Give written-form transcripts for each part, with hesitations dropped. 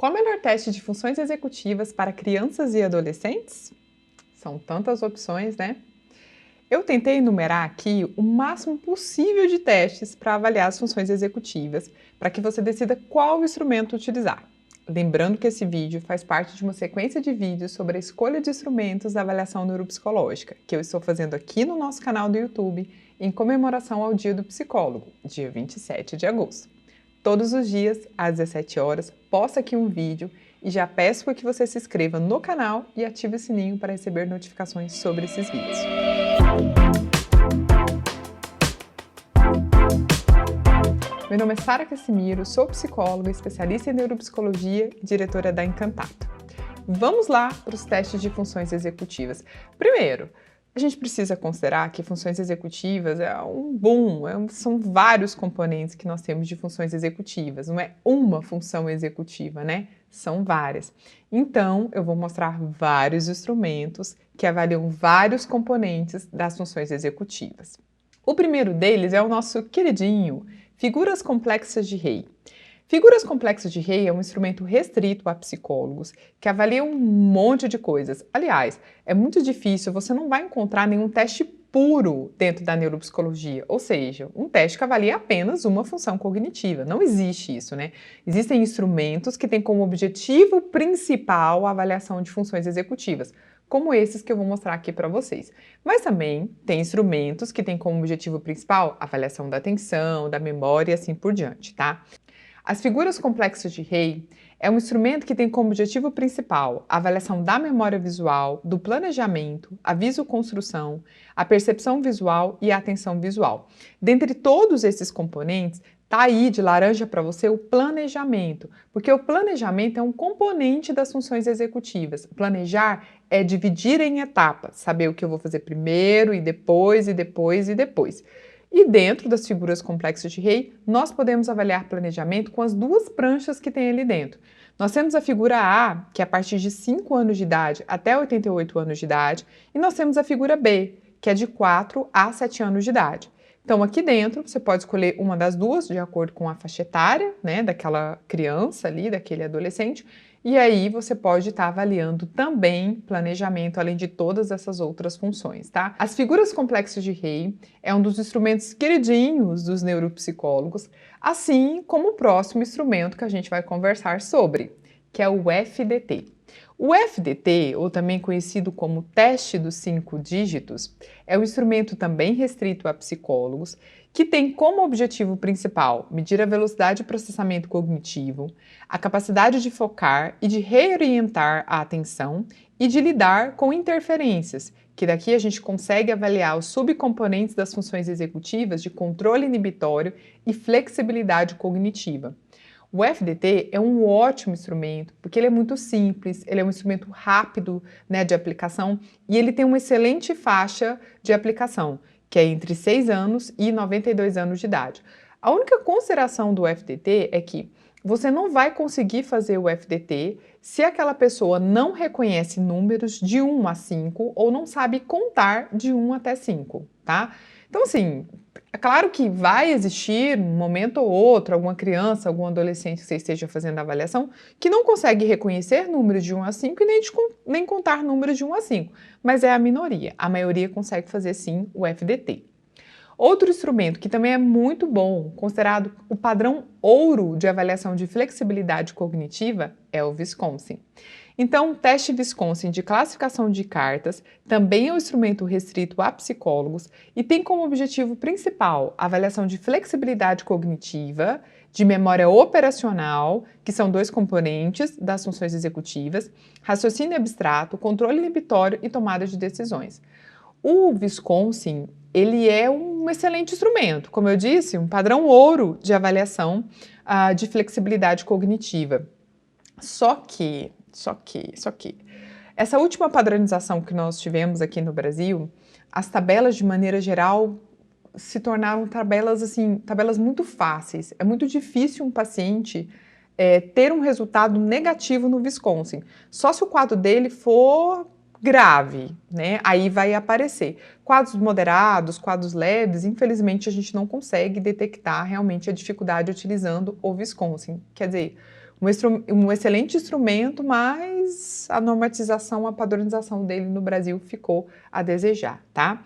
Qual o melhor teste de funções executivas para crianças e adolescentes? São tantas opções, né? Eu tentei enumerar aqui o máximo possível de testes para avaliar as funções executivas, para que você decida qual instrumento utilizar. Lembrando que esse vídeo faz parte de uma sequência de vídeos sobre a escolha de instrumentos da avaliação neuropsicológica, que eu estou fazendo aqui no nosso canal do YouTube, em comemoração ao Dia do Psicólogo, dia 27 de agosto. Todos os dias, às 17 horas, posto aqui um vídeo e já peço para que você se inscreva no canal e ative o sininho para receber notificações sobre esses vídeos. Meu nome é Sara Cassimiro, sou psicóloga, especialista em neuropsicologia e diretora da Encantato. Vamos lá para os testes de funções executivas. Primeiro, a gente precisa considerar que funções executivas são vários componentes que nós temos de funções executivas, não é uma função executiva, né? São várias. Então, eu vou mostrar vários instrumentos que avaliam vários componentes das funções executivas. O primeiro deles é o nosso queridinho, figuras complexas de Rey. Figuras complexas de Rey é um instrumento restrito a psicólogos que avalia um monte de coisas. Aliás, é muito difícil, você não vai encontrar nenhum teste puro dentro da neuropsicologia, ou seja, um teste que avalia apenas uma função cognitiva. Não existe isso, né? Existem instrumentos que têm como objetivo principal a avaliação de funções executivas, como esses que eu vou mostrar aqui para vocês. Mas também tem instrumentos que têm como objetivo principal a avaliação da atenção, da memória e assim por diante, tá? As figuras complexas de Rey é um instrumento que tem como objetivo principal a avaliação da memória visual, do planejamento, a visoconstrução, a percepção visual e a atenção visual. Dentre todos esses componentes, tá aí de laranja para você o planejamento, porque o planejamento é um componente das funções executivas. Planejar é dividir em etapas, saber o que eu vou fazer primeiro e depois e depois e depois. E dentro das figuras complexas de Rey, nós podemos avaliar planejamento com as duas pranchas que tem ali dentro. Nós temos a figura A, que é a partir de 5 anos de idade até 88 anos de idade, e nós temos a figura B, que é de 4 a 7 anos de idade. Então, aqui dentro, você pode escolher uma das duas, de acordo com a faixa etária, né, daquela criança ali, daquele adolescente, e aí você pode estar avaliando também planejamento, além de todas essas outras funções, tá? As figuras complexas de Rey é um dos instrumentos queridinhos dos neuropsicólogos, assim como o próximo instrumento que a gente vai conversar sobre, que é o FDT. O FDT, ou também conhecido como teste dos 5 dígitos, é um instrumento também restrito a psicólogos, que tem como objetivo principal medir a velocidade de processamento cognitivo, a capacidade de focar e de reorientar a atenção e de lidar com interferências, que daqui a gente consegue avaliar os subcomponentes das funções executivas de controle inibitório e flexibilidade cognitiva. O FDT é um ótimo instrumento, porque ele é muito simples, ele é um instrumento rápido, né, de aplicação e ele tem uma excelente faixa de aplicação, que é entre 6 anos e 92 anos de idade. A única consideração do FDT é que você não vai conseguir fazer o FDT se aquela pessoa não reconhece números de 1 a 5 ou não sabe contar de 1 até 5, tá? Então, assim, é claro que vai existir, um momento ou outro, alguma criança, algum adolescente que você esteja fazendo a avaliação, que não consegue reconhecer números de 1 a 5 e nem contar números de 1 a 5, mas é a minoria. A maioria consegue fazer, sim, o FDT. Outro instrumento que também é muito bom, considerado o padrão ouro de avaliação de flexibilidade cognitiva, é o Wisconsin. Então, o teste Wisconsin de classificação de cartas também é um instrumento restrito a psicólogos e tem como objetivo principal a avaliação de flexibilidade cognitiva, de memória operacional, que são 2 componentes das funções executivas, raciocínio abstrato, controle inibitório e tomada de decisões. O Wisconsin, ele é um excelente instrumento, como eu disse, um padrão ouro de avaliação de flexibilidade cognitiva. Só que, essa última padronização que nós tivemos aqui no Brasil, as tabelas, de maneira geral, se tornaram tabelas muito fáceis. É muito difícil um paciente ter um resultado negativo no Wisconsin. Só se o quadro dele for grave, né? Aí vai aparecer. Quadros moderados, quadros leves, infelizmente a gente não consegue detectar realmente a dificuldade utilizando o Wisconsin. Quer dizer, um excelente instrumento, mas a normatização, a padronização dele no Brasil ficou a desejar, tá?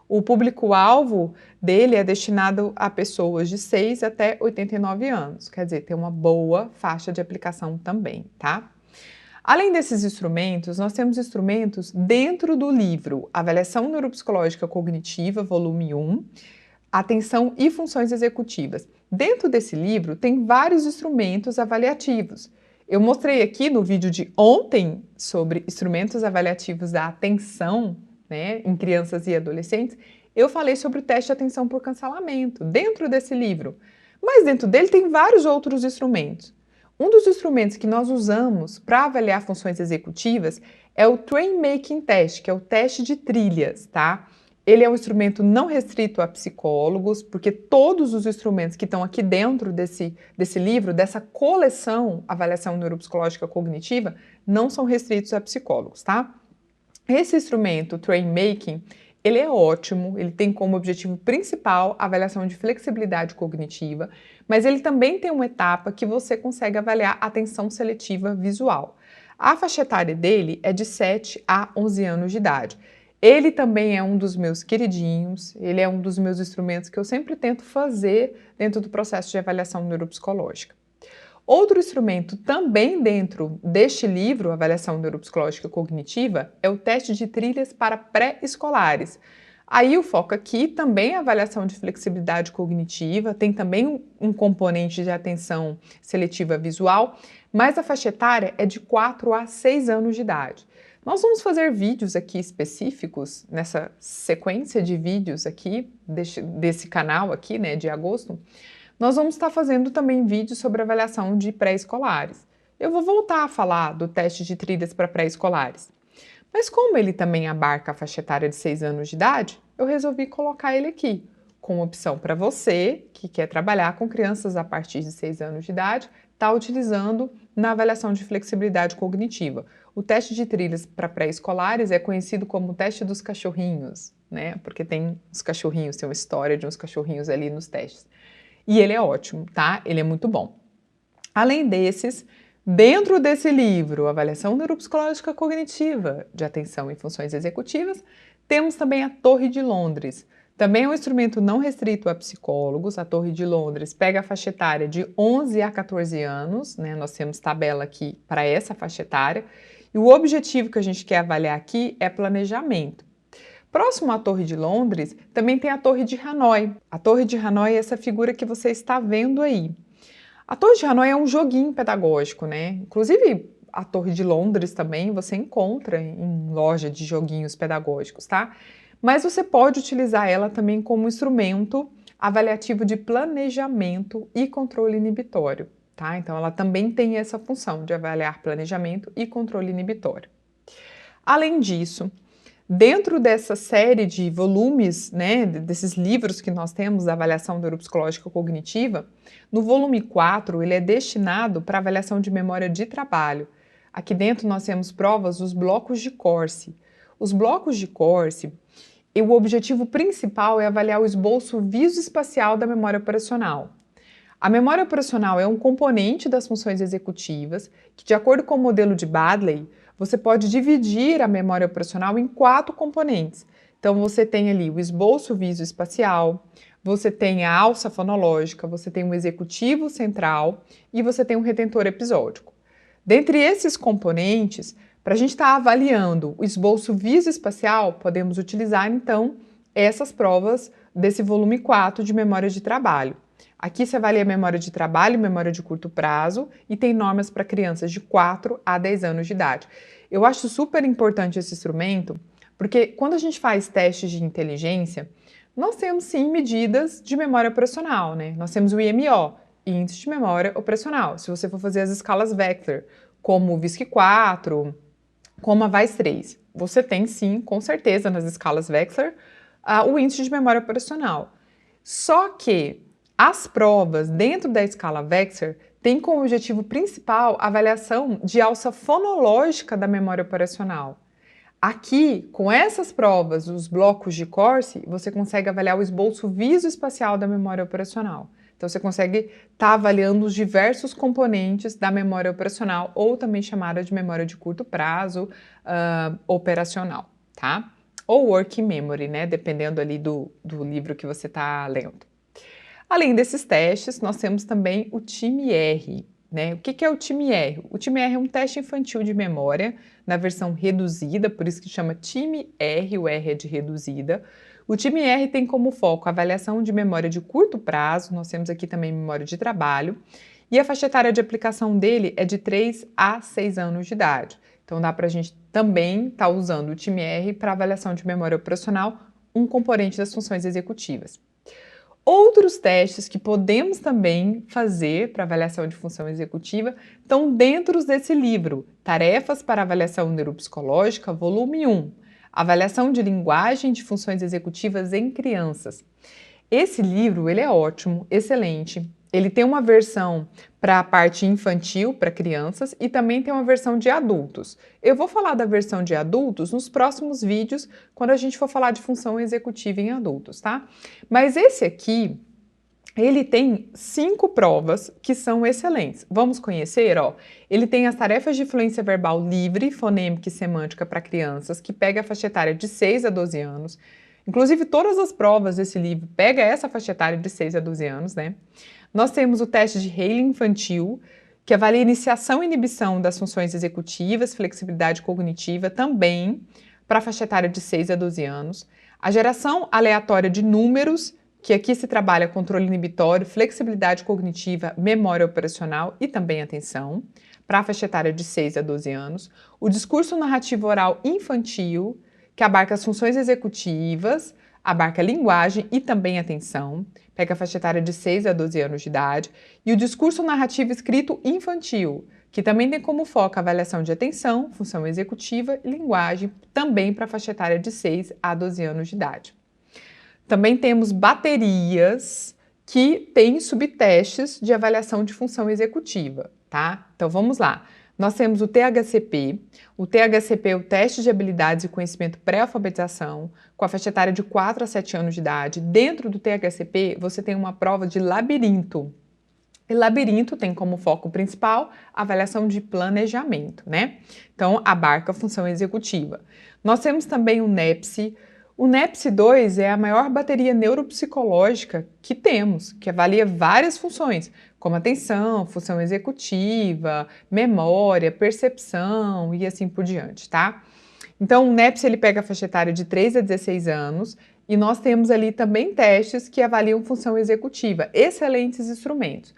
O público-alvo dele é destinado a pessoas de 6 até 89 anos, quer dizer, tem uma boa faixa de aplicação também, tá? Além desses instrumentos, nós temos instrumentos dentro do livro Avaliação Neuropsicológica Cognitiva, volume 1, Atenção e Funções Executivas. Dentro desse livro tem vários instrumentos avaliativos. Eu mostrei aqui no vídeo de ontem sobre instrumentos avaliativos da atenção, né, em crianças e adolescentes. Eu falei sobre o teste de atenção por cancelamento dentro desse livro, mas dentro dele tem vários outros instrumentos. Um dos instrumentos que nós usamos para avaliar funções executivas é o Train Making Test, que é o teste de trilhas, tá? Ele é um instrumento não restrito a psicólogos, porque todos os instrumentos que estão aqui dentro desse livro, dessa coleção Avaliação Neuropsicológica Cognitiva, não são restritos a psicólogos, tá? Esse instrumento, Train Making, ele é ótimo, ele tem como objetivo principal a avaliação de flexibilidade cognitiva, mas ele também tem uma etapa que você consegue avaliar atenção seletiva visual. A faixa etária dele é de 7 a 11 anos de idade. Ele também é um dos meus queridinhos, ele é um dos meus instrumentos que eu sempre tento fazer dentro do processo de avaliação neuropsicológica. Outro instrumento também dentro deste livro, Avaliação Neuropsicológica Cognitiva, é o teste de trilhas para pré-escolares. Aí o foco aqui também é a avaliação de flexibilidade cognitiva, tem também um componente de atenção seletiva visual, mas a faixa etária é de 4 a 6 anos de idade. Nós vamos fazer vídeos aqui específicos, nessa sequência de vídeos aqui, desse canal aqui, né, de agosto. Nós vamos estar fazendo também vídeos sobre avaliação de pré-escolares. Eu vou voltar a falar do teste de trilhas para pré-escolares. Mas como ele também abarca a faixa etária de 6 anos de idade, eu resolvi colocar ele aqui, como opção para você que quer trabalhar com crianças a partir de 6 anos de idade, está utilizando na avaliação de flexibilidade cognitiva. O teste de trilhas para pré-escolares é conhecido como o teste dos cachorrinhos, né? Porque tem os cachorrinhos, tem uma história de uns cachorrinhos ali nos testes. E ele é ótimo, tá? Ele é muito bom. Além desses, dentro desse livro, Avaliação Neuropsicológica Cognitiva de Atenção e Funções Executivas, temos também a Torre de Londres. Também é um instrumento não restrito a psicólogos. A Torre de Londres pega a faixa etária de 11 a 14 anos, né? Nós temos tabela aqui para essa faixa etária. E o objetivo que a gente quer avaliar aqui é planejamento. Próximo à Torre de Londres, também tem a Torre de Hanoi. A Torre de Hanoi é essa figura que você está vendo aí. A Torre de Hanoi é um joguinho pedagógico, né? Inclusive, a Torre de Londres também você encontra em loja de joguinhos pedagógicos, tá? Mas você pode utilizar ela também como instrumento avaliativo de planejamento e controle inibitório, tá? Então, ela também tem essa função de avaliar planejamento e controle inibitório. Além disso, dentro dessa série de volumes, né, desses livros que nós temos da avaliação neuropsicológica cognitiva, no volume 4 ele é destinado para avaliação de memória de trabalho. Aqui dentro nós temos provas dos blocos de Corsi. Os blocos de Corsi, o objetivo principal é avaliar o esboço visoespacial da memória operacional. A memória operacional é um componente das funções executivas que, de acordo com o modelo de Baddeley, você pode dividir a memória operacional em 4 componentes. Então, você tem ali o esboço visoespacial, você tem a alça fonológica, você tem o executivo central e você tem o retentor episódico. Dentre esses componentes, para a gente estar avaliando o esboço visoespacial, podemos utilizar, então, essas provas desse volume 4 de memória de trabalho. Aqui se avalia memória de trabalho, memória de curto prazo e tem normas para crianças de 4 a 10 anos de idade. Eu acho super importante esse instrumento, porque quando a gente faz testes de inteligência, nós temos sim medidas de memória operacional, né? Nós temos o IMO, Índice de Memória Operacional. Se você for fazer as escalas Vector, como o VISC-4, como a VAIS-3, você tem sim, com certeza, nas escalas Vector, o índice de memória operacional. Só que as provas dentro da escala Vector têm como objetivo principal a avaliação de alça fonológica da memória operacional. Aqui, com essas provas, os blocos de Corsi, você consegue avaliar o esboço visoespacial da memória operacional. Então, você consegue estar avaliando os diversos componentes da memória operacional, ou também chamada de memória de curto prazo operacional, tá? Ou working memory, né? Dependendo ali do livro que você está lendo. Além desses testes, nós temos também o TIME-R, né? O que é o TIME-R? O TIME-R é um teste infantil de memória na versão reduzida, por isso que chama TIME-R, o R é de reduzida. O TIME-R tem como foco a avaliação de memória de curto prazo, nós temos aqui também memória de trabalho, e a faixa etária de aplicação dele é de 3 a 6 anos de idade. Então dá para a gente também estar usando o TIME-R para avaliação de memória operacional, um componente das funções executivas. Outros testes que podemos também fazer para avaliação de função executiva estão dentro desse livro, Tarefas para Avaliação Neuropsicológica, volume 1, Avaliação de Linguagem de Funções Executivas em Crianças. Esse livro, ele é ótimo, excelente. Ele tem uma versão para a parte infantil, para crianças, e também tem uma versão de adultos. Eu vou falar da versão de adultos nos próximos vídeos, quando a gente for falar de função executiva em adultos, tá? Mas esse aqui, ele tem 5 provas que são excelentes. Vamos conhecer, ó. Ele tem as tarefas de fluência verbal livre, fonêmica e semântica para crianças, que pega a faixa etária de 6 a 12 anos. Inclusive, todas as provas desse livro pega essa faixa etária de 6 a 12 anos, né? Nós temos o teste de Haley infantil, que avalia a iniciação e inibição das funções executivas, flexibilidade cognitiva, também para a faixa etária de 6 a 12 anos. A geração aleatória de números, que aqui se trabalha controle inibitório, flexibilidade cognitiva, memória operacional e também atenção, para a faixa etária de 6 a 12 anos. O discurso narrativo oral infantil, que abarca as funções executivas, abarca linguagem e também atenção, pega a faixa etária de 6 a 12 anos de idade, e o discurso narrativo escrito infantil, que também tem como foco a avaliação de atenção, função executiva e linguagem, também para a faixa etária de 6 a 12 anos de idade. Também temos baterias que têm subtestes de avaliação de função executiva, tá? Então vamos lá. Nós temos o THCP. O THCP é o Teste de Habilidades e Conhecimento Pré-Alfabetização, com a faixa etária de 4 a 7 anos de idade. Dentro do THCP, você tem uma prova de labirinto. E labirinto tem como foco principal a avaliação de planejamento, né? Então, abarca a função executiva. Nós temos também o NEPSI. O NEPSI-2 é a maior bateria neuropsicológica que temos, que avalia várias funções, como atenção, função executiva, memória, percepção e assim por diante, tá? Então, o NEPSI ele pega a faixa etária de 3 a 16 anos e nós temos ali também testes que avaliam função executiva, excelentes instrumentos.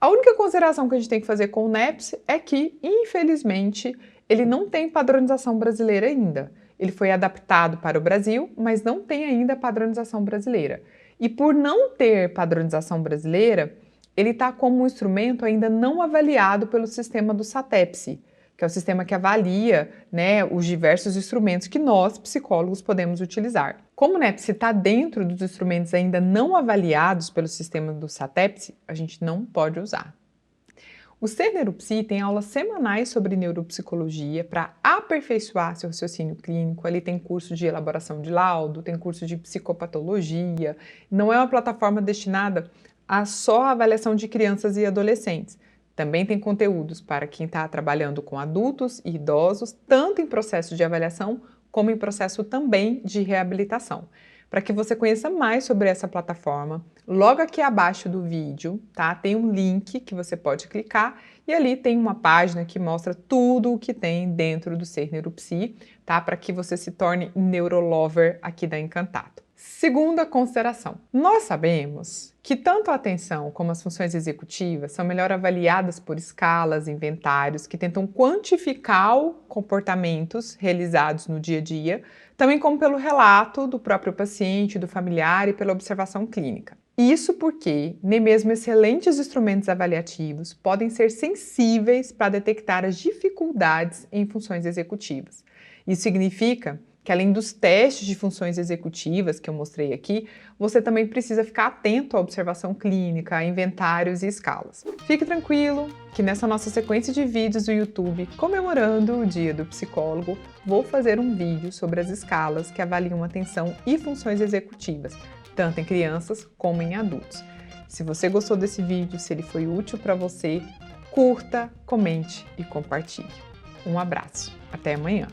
A única consideração que a gente tem que fazer com o NEPSI é que, infelizmente, ele não tem padronização brasileira ainda. Ele foi adaptado para o Brasil, mas não tem ainda padronização brasileira. E por não ter padronização brasileira, ele está como um instrumento ainda não avaliado pelo sistema do SATEPSI, que é o sistema que avalia, né, os diversos instrumentos que nós, psicólogos, podemos utilizar. Como o NEPSI está dentro dos instrumentos ainda não avaliados pelo sistema do SATEPSI, a gente não pode usar. O Ser Neuropsi tem aulas semanais sobre neuropsicologia para aperfeiçoar seu raciocínio clínico. Ali tem curso de elaboração de laudo, tem curso de psicopatologia. Não é uma plataforma destinada a só avaliação de crianças e adolescentes. Também tem conteúdos para quem está trabalhando com adultos e idosos, tanto em processo de avaliação como em processo também de reabilitação. Para que você conheça mais sobre essa plataforma, logo aqui abaixo do vídeo, tá? Tem um link que você pode clicar e ali tem uma página que mostra tudo o que tem dentro do Ser Neuropsi, tá? Para que você se torne neurolover aqui da Encantato. Segunda consideração. Nós sabemos que tanto a atenção como as funções executivas são melhor avaliadas por escalas, inventários, que tentam quantificar comportamentos realizados no dia a dia, também como pelo relato do próprio paciente, do familiar e pela observação clínica. Isso porque nem mesmo excelentes instrumentos avaliativos podem ser sensíveis para detectar as dificuldades em funções executivas. Isso significa que além dos testes de funções executivas que eu mostrei aqui, você também precisa ficar atento à observação clínica, a inventários e escalas. Fique tranquilo que nessa nossa sequência de vídeos do YouTube comemorando o Dia do Psicólogo, vou fazer um vídeo sobre as escalas que avaliam atenção e funções executivas, tanto em crianças como em adultos. Se você gostou desse vídeo, se ele foi útil para você, curta, comente e compartilhe. Um abraço. Até amanhã.